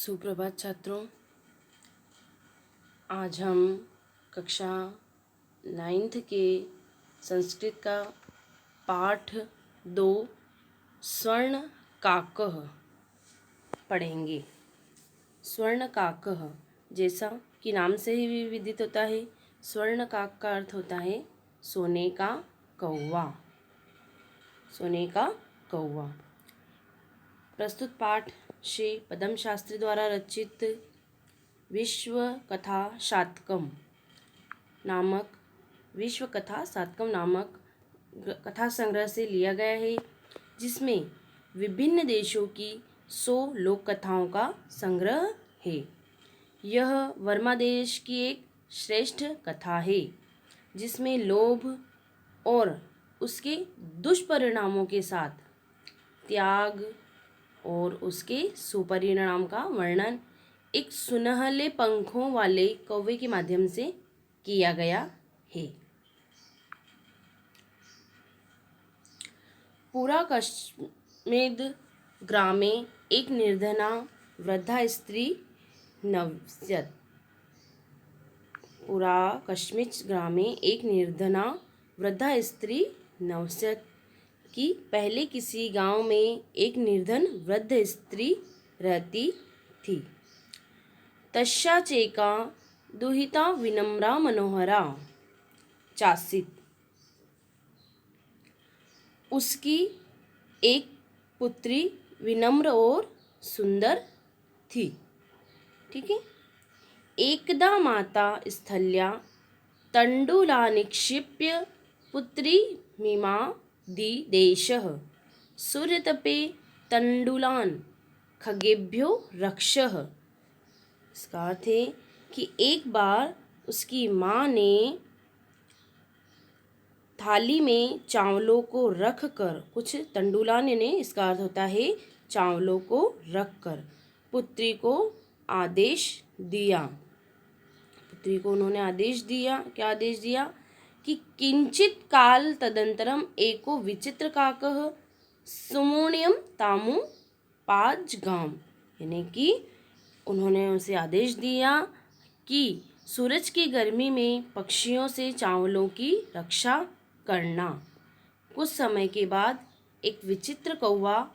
सुप्रभात छात्रों। आज हम कक्षा 9th के संस्कृत का पाठ 2 स्वर्ण काकः पढ़ेंगे। स्वर्ण काकः जैसा कि नाम से ही विदित होता है, स्वर्ण काक का अर्थ होता है सोने का कौवा। सोने का कौवा। प्रस्तुत पाठ श्री पद्म शास्त्री द्वारा रचित विश्व कथा शातकम नामक कथा संग्रह से लिया गया है, जिसमें विभिन्न देशों की 100 लोक कथाओं का संग्रह है। यह वर्मा देश की एक श्रेष्ठ कथा है, जिसमें लोभ और उसके दुष्परिणामों के साथ त्याग और उसके सुपरिणाम का वर्णन एक सुनहले पंखों वाले कौवे के माध्यम से किया गया है। पुरा कश्मीर ग्रामे एक निर्धना वृद्धा स्त्री नवस्यत। पुरा कश्मीर ग्रामे एक निर्धना वृद्धा स्त्री नवस्यत कि पहले किसी गांव में एक निर्धन वृद्ध स्त्री रहती थी। तस्या चेका दुहिता विनम्रा मनोहरा चासित। उसकी एक पुत्री विनम्र और सुंदर थी। ठीक है। एकदा माता स्थल्या तंडुला निक्षिप्य पुत्री मीमा दिदेशः सूर्यतपे तंडुलान खगेभ्यो रक्षः। इसका अर्थ है कि एक बार उसकी माँ ने थाली में चावलों को रख कर, कुछ तंडुलान ने इसका अर्थ होता है चावलों को रख कर, पुत्री को आदेश दिया। पुत्री को उन्होंने आदेश दिया। क्या आदेश दिया? कि किंचित काल तदंतरम एको विचित्र काकः सुमुण्यम तामु पाजगाम। यानी कि उन्होंने उसे आदेश दिया कि सूरज की गर्मी में पक्षियों से चावलों की रक्षा करना। कुछ समय के बाद एक विचित्र कौवा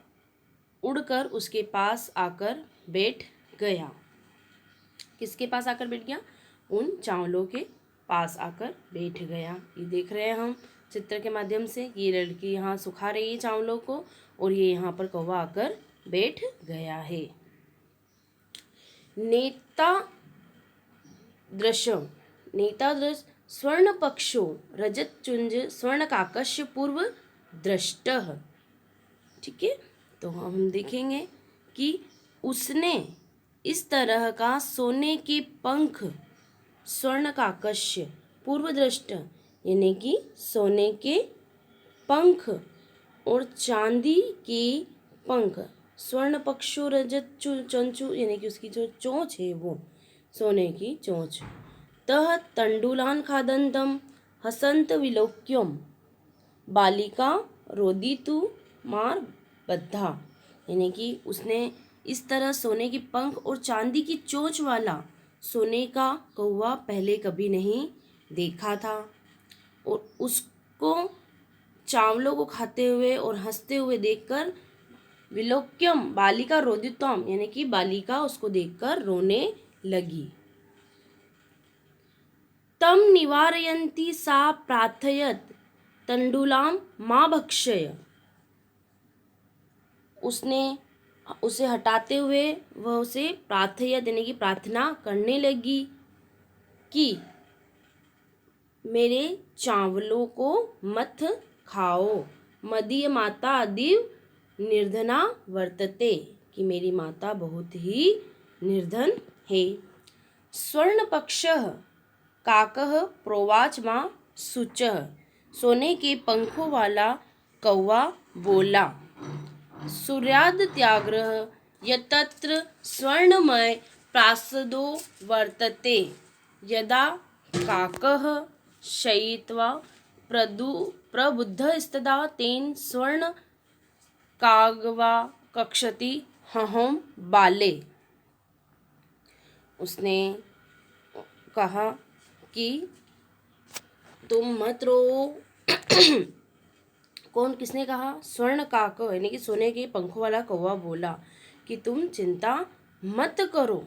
उड़कर उसके पास आकर बैठ गया। किसके पास आकर बैठ गया? उन चावलों के पास आकर बैठ गया। ये देख रहे हैं हम चित्र के माध्यम से। ये लड़की यहाँ सुखा रही है चावलों को और ये यहाँ पर कौवा आकर बैठ गया है। नेता दृश्य स्वर्ण पक्षो रजत चुंज स्वर्ण काकस्य पूर्व दृष्टः। ठीक है। तो हम देखेंगे कि उसने इस तरह का सोने के पंख स्वर्ण काकस्य पूर्व दृष्ट यानी कि सोने के पंख और चांदी के पंख, स्वर्ण पक्षो रजत चंचु यानी कि उसकी जो चोंच है वो सोने की चोंच। तह तंडुलान खादंतम हसंत विलोक्यम बालिका रोदितु मार बद्धा। यानी कि उसने इस तरह सोने के पंख और चांदी की चोंच वाला सोने का कौवा पहले कभी नहीं देखा था और उसको चावलों को खाते हुए और हंसते हुए देखकर विलोक्यम बालिका रोदितम यानी कि बालिका उसको देखकर रोने लगी। तम निवारयन्ती सा प्रार्थयत तंडुलाम मां भक्षय। उसने उसे हटाते हुए वह उसे प्रार्थयत यानी कि प्रार्थना करने लगी कि मेरे चावलों को मत खाओ। मदीय माता अदीव निर्धना वर्तते कि मेरी माता बहुत ही निर्धन है। स्वर्ण पक्षः काकः प्रोवाच मां शुचः। सोने के पंखों वाला कौवा बोला, सूर्यादित्याग्रह यतत्र स्वर्णमय प्रासदो वर्तते यदा काकः शयित्वा प्रबुद्धस्तदा तेन स्वर्ण कागवा कक्षति हहोम बाले। उसने कहा कि तुम मत रो। किसने कहा? स्वर्ण काक यानी कि सोने के पंखों वाला कौवा बोला कि तुम चिंता मत करो,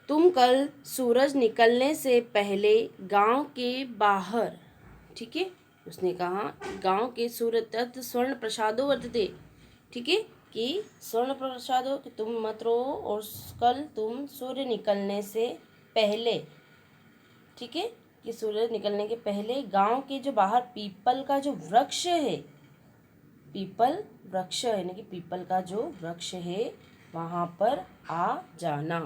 तुम कल सूरज निकलने से पहले गांव के बाहर, ठीक है, उसने कहा गांव के सूरज तत् स्वर्ण प्रसादो वर्तते, ठीक है, कि स्वर्ण प्रसादो कि तुम मत रो और कल तुम सूर्य निकलने से पहले, ठीक है, कि सूरज निकलने के पहले गांव के जो बाहर पीपल का जो वृक्ष है, पीपल वृक्ष यानी कि पीपल का जो वृक्ष है वहां पर आ जाना।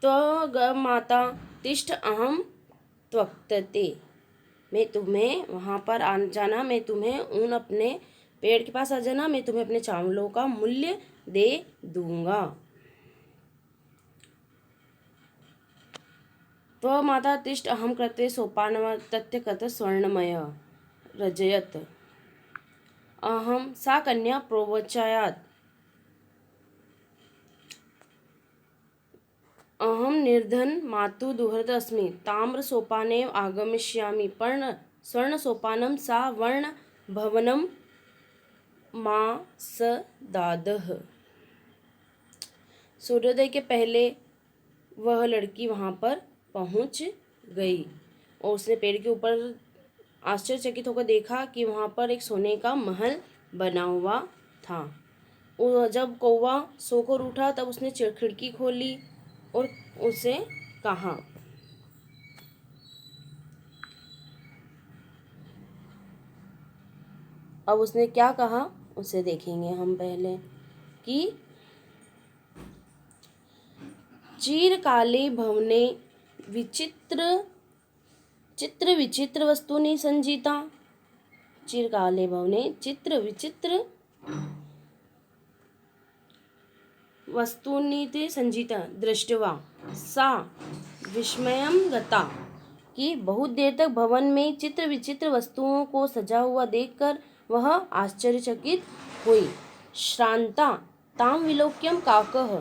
तो ग माता तिष्ठ अहम त्वक्तते, मैं तुम्हें वहाँ पर आ जाना, मैं तुम्हें उन अपने पेड़ के पास आ जाना, मैं तुम्हें अपने चावलों का मूल्य दे दूंगा। तो माता तिष्ठ अहम कृते सोपान तथ्य कथ स्वर्णमय रजयत अहम सा कन्या प्रोवचायात अहम निर्धन मातु दुहृत अस्मि ताम्र सोपाने आगमिष्यामि पर्ण स्वर्ण सोपानम सा वर्ण भवनम मा स दादह। सूर्योदय के पहले वह लड़की वहाँ पर पहुँच गई और उसने पेड़ के ऊपर आश्चर्यचकित होकर देखा कि वहाँ पर एक सोने का महल बना हुआ था। जब कौवा सोकर उठा तब उसने खिड़की खोली और उसे कहा, अब उसने क्या कहा उसे देखेंगे हम पहले कि चिरकाले भवने चित्र विचित्र वस्तूनि संजीता, चिरकाले भवने चित्र विचित्र वस्तूनि ते संजीता दृष्टवा सा विस्मयं गता, कि बहुत देर तक भवन में चित्र विचित्र वस्तुओं को सजा हुआ देखकर वह आश्चर्यचकित हुई। श्रांता ताम विलोक्यम काकः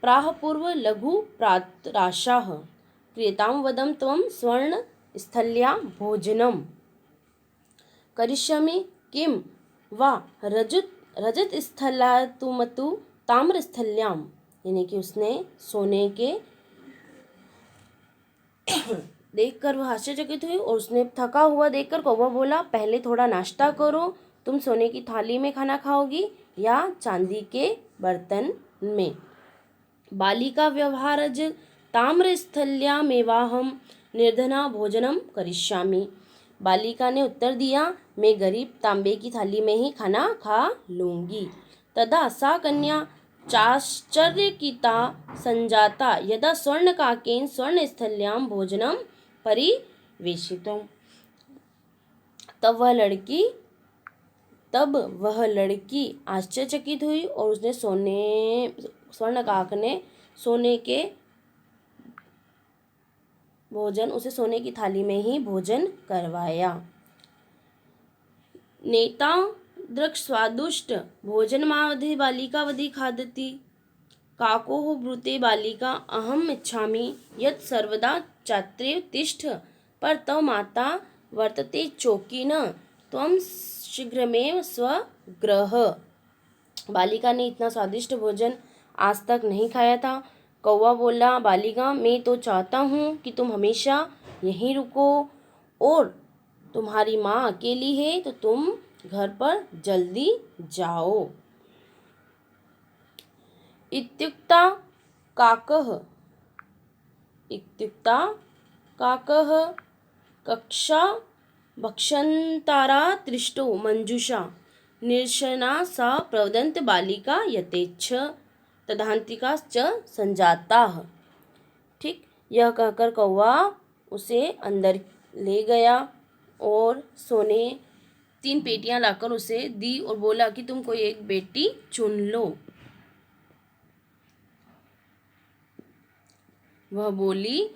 प्राह पूर्व लघु प्रातराशाः क्रियतां वदं त्वं स्वर्ण स्थल्या भोजनम करिष्यामि किं वा रजत स्थलातुमतु ताम्र स्थल्याम, यानी कि उसने सोने के देखकर वह आश्चर्यचकित हुई और उसने थका हुआ देखकर कौवा बोला, पहले थोड़ा नाश्ता करो, तुम सोने की थाली में खाना खाओगी या चांदी के बर्तन में। बालिका व्यवहारज ताम्र स्थल्यामेवाहम निर्धना भोजनम करिष्यामि, बालिका ने उत्तर दिया, मैं गरीब तांबे की थाली में ही खाना खा लूंगी। तदा सा कन्या चाश्चर्यकिता संजाता यदा स्वर्णकाकेन स्वर्णस्थल्यां भोजनम परिवेशितम्, तब वह लड़की आश्चर्यचकित हुई और उसने स्वर्णकाक ने सोने के भोजन उसे सोने की थाली में ही भोजन करवाया। नेता दृक् स्वादुष्ट भोजनमावधि बालिकावधि खादति काकोः ब्रूते बालिका अहम इच्छामि यत् सर्वदा चात्रेव तिष्ठ पर तव माता वर्तते चौकीन त्वं शीघ्रमेव स्वगृह। बालिका ने इतना स्वादिष्ट भोजन आज तक नहीं खाया था। कौवा बोला, बालिका मैं तो चाहता हूँ कि तुम हमेशा यहीं रुको और तुम्हारी माँ अकेली है तो तुम घर पर जल्दी जाओ। इत्युक्ता काकः कक्षा भक्षन्तारा तृष्टो मंजुषा निर्शना सा प्रवदन्त बालिका यथेच्छ तदान्तिका च संजाताः। ठीक, यह कहकर कौवा उसे अंदर ले गया और सोने 3 पेटियां लाकर उसे दी और बोला कि तुम कोई एक बेटी चुन लो। वह बोली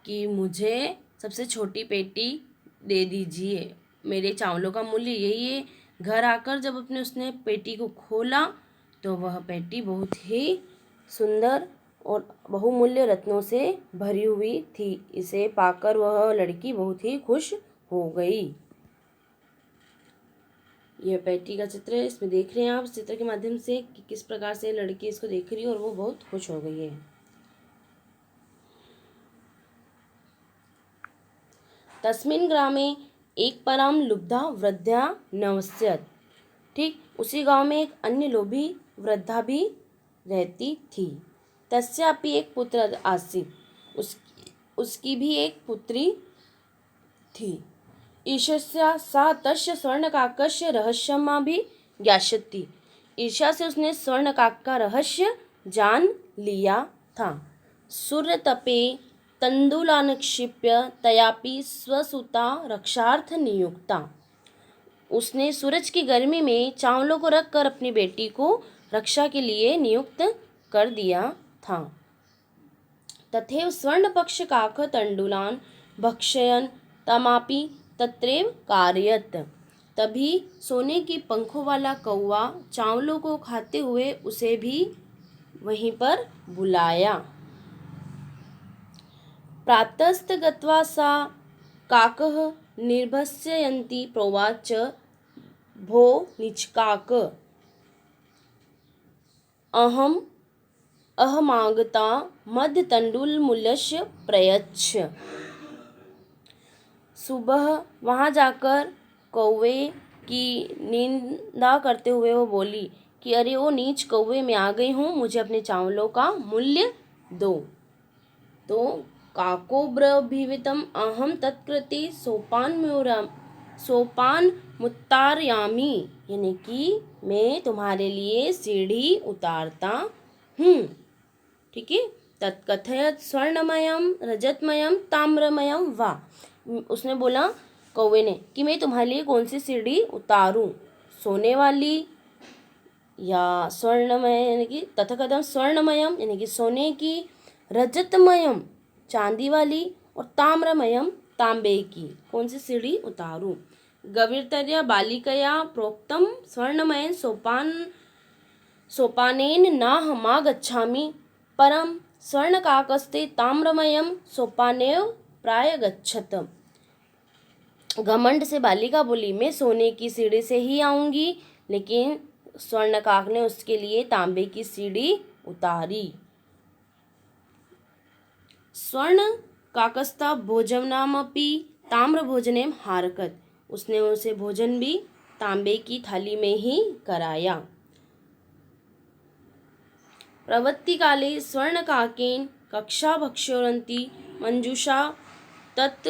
कि मुझे सबसे छोटी पेटी दे दीजिए, मेरे चावलों का मूल्य यही है। घर आकर जब उसने पेटी को खोला तो वह पेटी बहुत ही सुंदर और बहुमूल्य रत्नों से भरी हुई थी। इसे पाकर वह लड़की बहुत ही खुश हो गई। यह पेटी का चित्र है, इसमें देख रहे हैं आप इस चित्र के माध्यम से कि किस प्रकार से लड़की इसको देख रही है और वो बहुत खुश हो गई है। तस्मिन् ग्रामे एक पराम लुब्धा वृद्धा नवस्यत। ठीक, उसी गांव में एक अन्य लोभी वृद्धा भी रहती थी। तस्यापि एक पुत्र आसीत, उसकी भी एक पुत्री थी। ईर्ष्या सा तस्य स्वर्णकाकस्य रहस्यमपि ज्ञास्यति। ईर्ष्या से उसने स्वर्णकाक का रहस्य जान लिया था। सूर्यतपे तंडुलानिक्षिप्य तयापि स्वसुता रक्षार्थ नियुक्ता। उसने सूरज की गर्मी में चावलों को रखकर अपनी बेटी को रक्षा के लिए नियुक्त कर दिया था। तथैव स्वर्णपक्ष काक तंडुलान भक्षयन तमापि तत्रैव कारयत। तभी सोने की पंखों वाला कौवा चावलों को खाते हुए उसे भी वहीं पर बुलाया। प्रातस्त गत्वा सा काकः निर्भस्यन्ती प्रोवाच भो निचकाक अहमागता मध्यतंडुलमूल्यस्य प्रयच्छ। सुबह वहाँ जाकर कौवे की निंदा करते हुए वो बोली कि अरे ओ नीच कौवे, मैं आ गई हूँ, मुझे अपने चावलों का मूल्य दो। तो काकोब्रवीतम अहम तत्कृते सोपान मुत्तारयामी, यानी कि मैं तुम्हारे लिए सीढ़ी उतारता हूँ। ठीक है, तत्कथयत स्वर्णमयम रजतमयम ताम्रमयम वा। उसने बोला, कौवे ने, कि मैं तुम्हारे लिए कौन सी सीढ़ी उतारूं, सोने वाली या स्वर्णमय, यानी कि तथाकथम स्वर्णमयम यानी कि सोने की, रजतमयम चांदी वाली, और ताम्रमयम तांबे की कौन सी सीढ़ी उतारूं। गवीरतया बालिकया प्रोक्तम स्वर्णमय सोपानेन नाहमा गच्छामि परम स्वर्णकाकस्ते ताम्रमयम सोपानेव प्राय गच्छत। घमंड से बालिका बोली, मैं सोने की सीढ़ी से ही आऊंगी, लेकिन स्वर्णकाक ने उसके लिए तांबे की सीढ़ी उतारी। स्वर्ण काकस्ता भोजनामपि ताम्र भोजनेम हारकत। उसने उसे भोजन भी तांबे की थाली में ही कराया। प्रवृत्ति काले स्वर्ण काकेन कक्षा भक्षोरंती मंजूषा तत्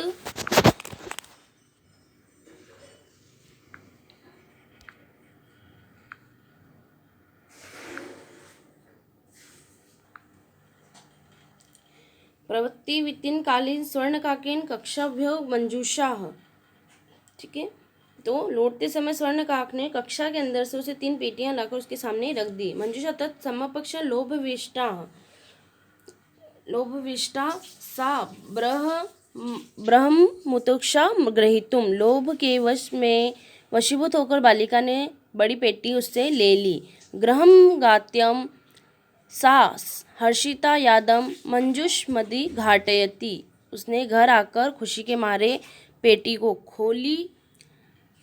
प्रवृत्ति वित्तीन कालीन स्वर्ण काकेन कक्षाभ्यो मंजूषा। ठीक है, तो लौटते समय स्वर्ण काक ने कक्षा के अंदर से उसे 3 पेटियां लाकर उसके सामने रख दी। मंजूषा तत् समपक्ष लोभविष्टा सा ब्रह्ममुतुक्षा ग्रहीतुम। लोभ के वशीभूत होकर बालिका ने बड़ी पेटी उससे ले ली। ग्रहम गात्यम सा हर्षिता यादम मंजुषमदि घाटयति। उसने घर आकर खुशी के मारे पेटी को खोली।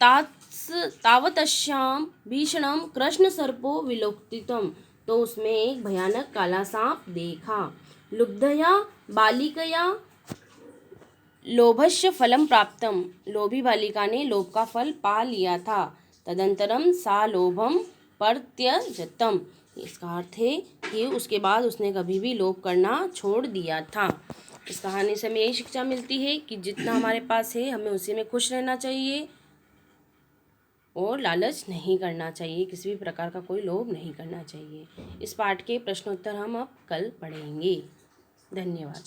तावतश्याम भीषणम कृष्ण सर्पो विलोकितम। तो उसमें एक भयानक काला सांप देखा। लुब्धया बालिकया लोभस्य फलम प्राप्तम। लोभी बालिका ने लोभ का फल पा लिया था। तदंतरम सा लोभम परत्यजतम। इसका अर्थ है कि उसके बाद उसने कभी भी लोभ करना छोड़ दिया था। इस कहानी से हमें यही शिक्षा मिलती है कि जितना हमारे पास है हमें उसी में खुश रहना चाहिए और लालच नहीं करना चाहिए, किसी भी प्रकार का कोई लोभ नहीं करना चाहिए। इस पाठ के प्रश्नोत्तर हम अब कल पढ़ेंगे। धन्यवाद।